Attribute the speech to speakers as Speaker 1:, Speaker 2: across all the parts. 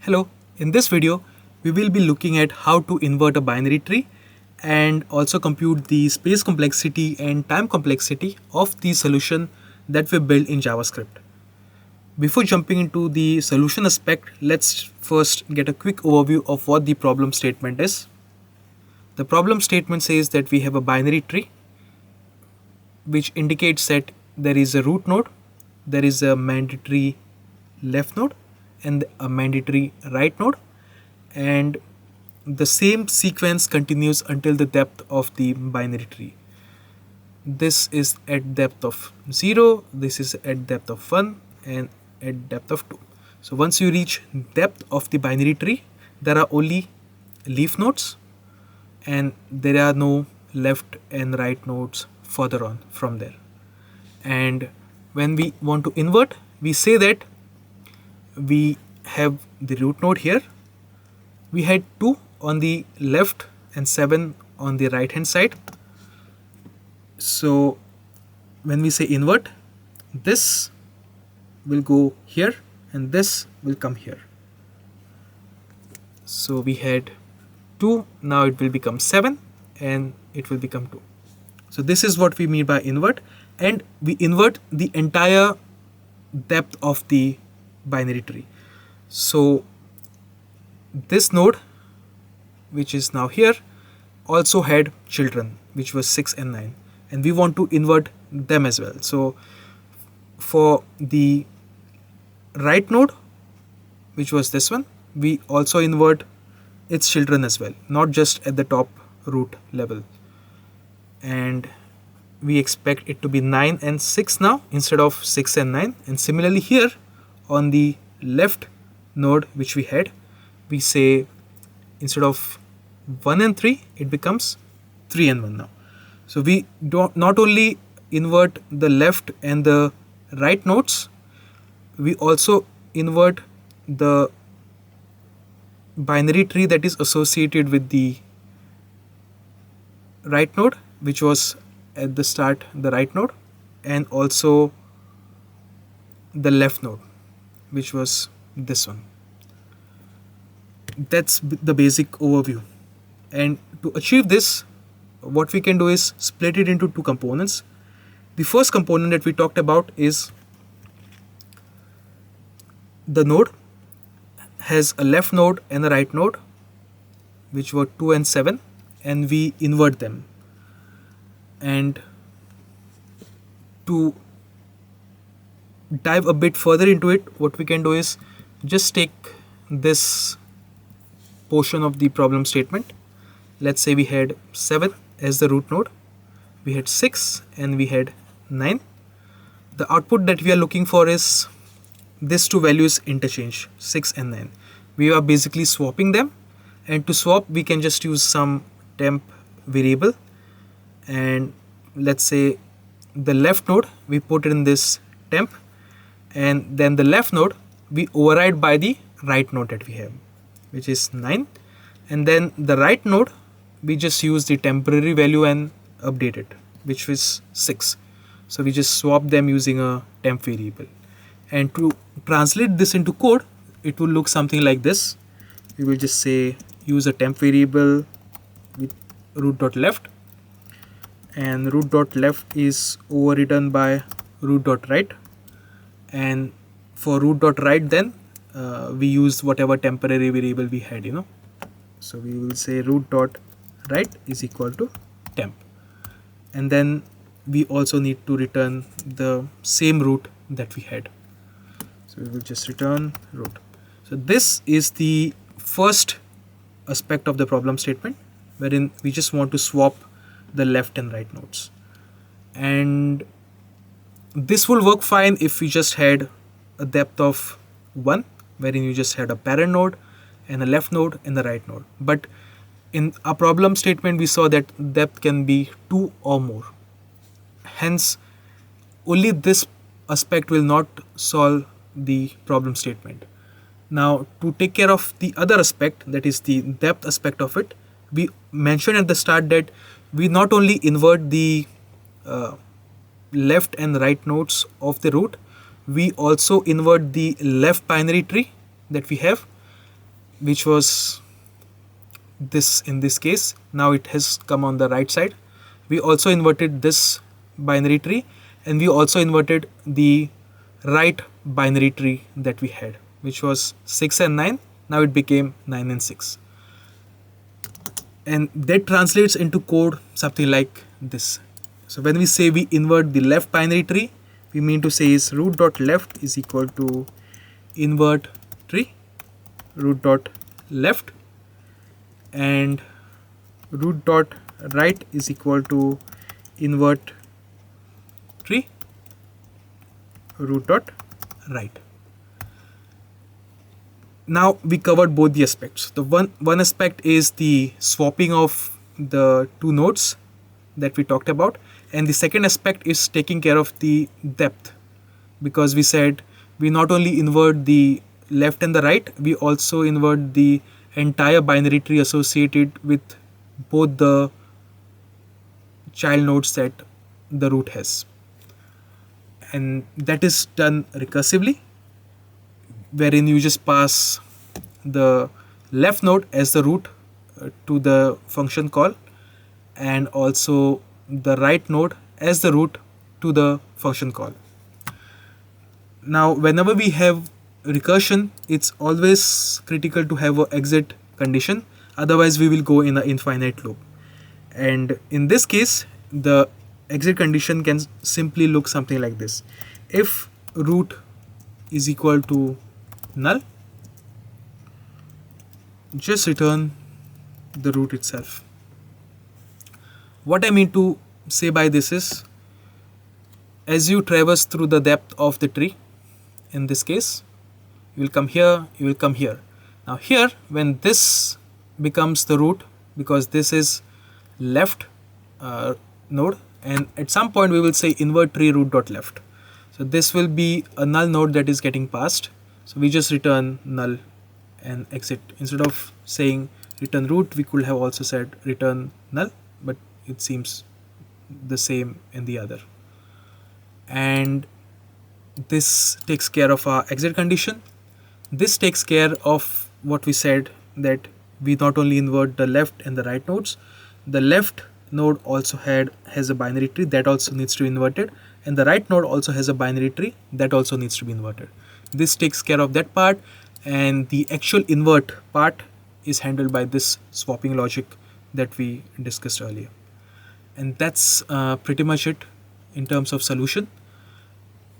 Speaker 1: Hello, in this video we will be looking at how to invert a binary tree and also compute the space complexity and time complexity of the solution that we built in JavaScript. Before jumping into the solution aspect, let's first get a quick overview of what the problem statement is. The problem statement says that we have a binary tree which indicates that there is a root node, there is a mandatory left node and a mandatory right node, and the same sequence continues until the depth of the binary tree. This is at depth of 0, this is at depth of 1 and at depth of 2. So once you reach depth of the binary tree, there are only leaf nodes and there are no left and right nodes further on from there. And when we want to invert, we say that we have the root node here. We had 2 on the left and 7 on the right hand side. So when we say invert, this will go here and this will come here. So we had 2, now it will become 7 and it will become 2. So this is what we mean by invert, and we invert the entire depth of the binary tree. So this node, which is now here, also had children, which was 6 and 9, and we want to invert them as well. So for the right node, which was this one, we also invert its children as well, not just at the top root level. And we expect it to be 9 and 6 now instead of 6 and 9. And similarly here on the left node which we had, we say instead of 1 and 3, it becomes 3 and 1 now. So we don't not only invert the left and the right nodes, we also invert the binary tree that is associated with the right node, which was at the start the right node, and also the left node, which was this one. That's the basic overview. And to achieve this, what we can do is split it into 2 components. The first component that we talked about is the node has a left node and a right node, which were 2 and 7, and we invert them. And to dive a bit further into it, what we can do is just take this portion of the problem statement. Let's say we had 7 as the root node, we had 6 and we had 9. The output that we are looking for is these 2 values interchange, 6 and 9. We are basically swapping them, and to swap we can just use some temp variable, and let's say the left node we put in this temp, and then the left node we override by the right node that we have, which is 9, and then the right node we just use the temporary value and update it, which is 6. So we just swap them using a temp variable. And to translate this into code, it will look something like this. We will just say use a temp variable with root.left, and root.left is overridden by root.right, and for root.right then we use whatever temporary variable we had, So we will say root.right is equal to temp, and then we also need to return the same root that we had. So we will just return root. So this is the first aspect of the problem statement, wherein we just want to swap the left and right nodes. And this will work fine if we just had a depth of 1, wherein you just had a parent node and a left node and the right node. But in our problem statement, we saw that depth can be 2 or more. Hence, only this aspect will not solve the problem statement. Now, to take care of the other aspect, that is the depth aspect of it, we mentioned at the start that we not only invert the left and right nodes of the root, we also invert the left binary tree that we have, which was this in this case. Now it has come on the right side. We also inverted this binary tree, and we also inverted the right binary tree that we had, which was 6 and 9. Now it became 9 and 6. And that translates into code something like this. So when we say we invert the left binary tree, we mean to say is root.left is equal to invert tree, root.left, and root.right is equal to invert tree, root.right. Now we covered both the aspects. The one aspect is the swapping of the two nodes that we talked about, and the second aspect is taking care of the depth, because we said we not only invert the left and the right, we also invert the entire binary tree associated with both the child nodes that the root has, and that is done recursively, wherein you just pass the left node as the root to the function call, and also the right node as the root to the function call. Now whenever we have recursion, it's always critical to have an exit condition, otherwise we will go in an infinite loop. And in this case, the exit condition can simply look something like this. If root is equal to null, just return the root itself. What I mean to say by this is, as you traverse through the depth of the tree, in this case, you will come here, you will come here. Now here, when this becomes the root, because this is left node, and at some point we will say invert tree root.left. So this will be a null node that is getting passed. So we just return null and exit. Instead of saying return root, we could have also said return null, but it seems the same in the other. And this takes care of our exit condition. This takes care of what we said, that we not only invert the left and the right nodes, the left node also has a binary tree that also needs to be inverted, and the right node also has a binary tree that also needs to be inverted. This takes care of that part, and the actual invert part is handled by this swapping logic that we discussed earlier. And that's pretty much it in terms of solution.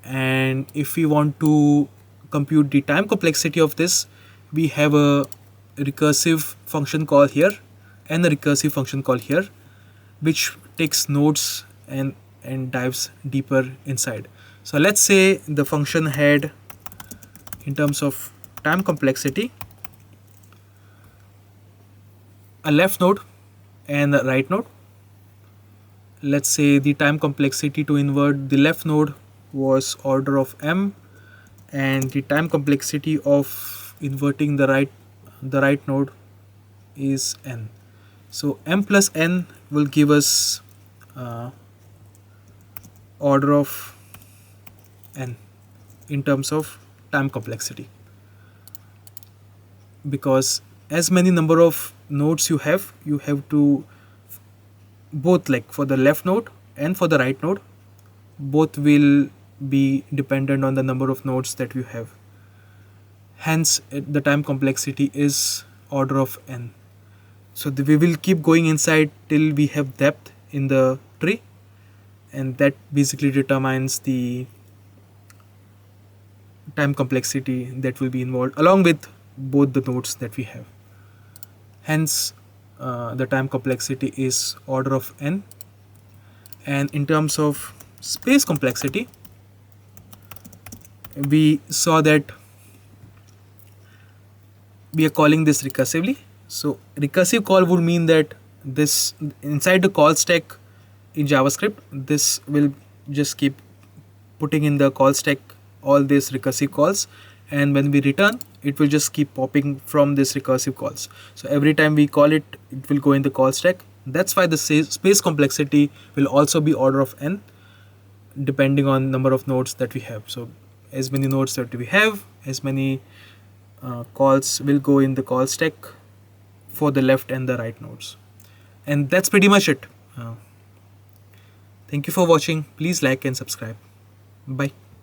Speaker 1: And if we want to compute the time complexity of this, we have a recursive function call here and a recursive function call here, which takes nodes and dives deeper inside. So let's say the function had, in terms of time complexity, a left node and a right node. Let's say the time complexity to invert the left node was order of m, and the time complexity of inverting the right node is n. So m plus n will give us order of n in terms of time complexity, because as many number of nodes you have to both, like for the left node and for the right node, both will be dependent on the number of nodes that you have. Hence the time complexity is order of n. So we will keep going inside till we have depth in the tree, and that basically determines the time complexity that will be involved along with both the nodes that we have. Hence the time complexity is order of n. And in terms of space complexity, we saw that we are calling this recursively. So recursive call would mean that this inside the call stack in JavaScript, this will just keep putting in the call stack all these recursive calls, and when we return, it will just keep popping from this recursive calls. So every time we call it, it will go in the call stack. That's why the space complexity will also be order of n, depending on number of nodes that we have. So as many nodes that we have, as many calls will go in the call stack for the left and the right nodes. And that's pretty much it. Thank you for watching. Please like and subscribe. Bye.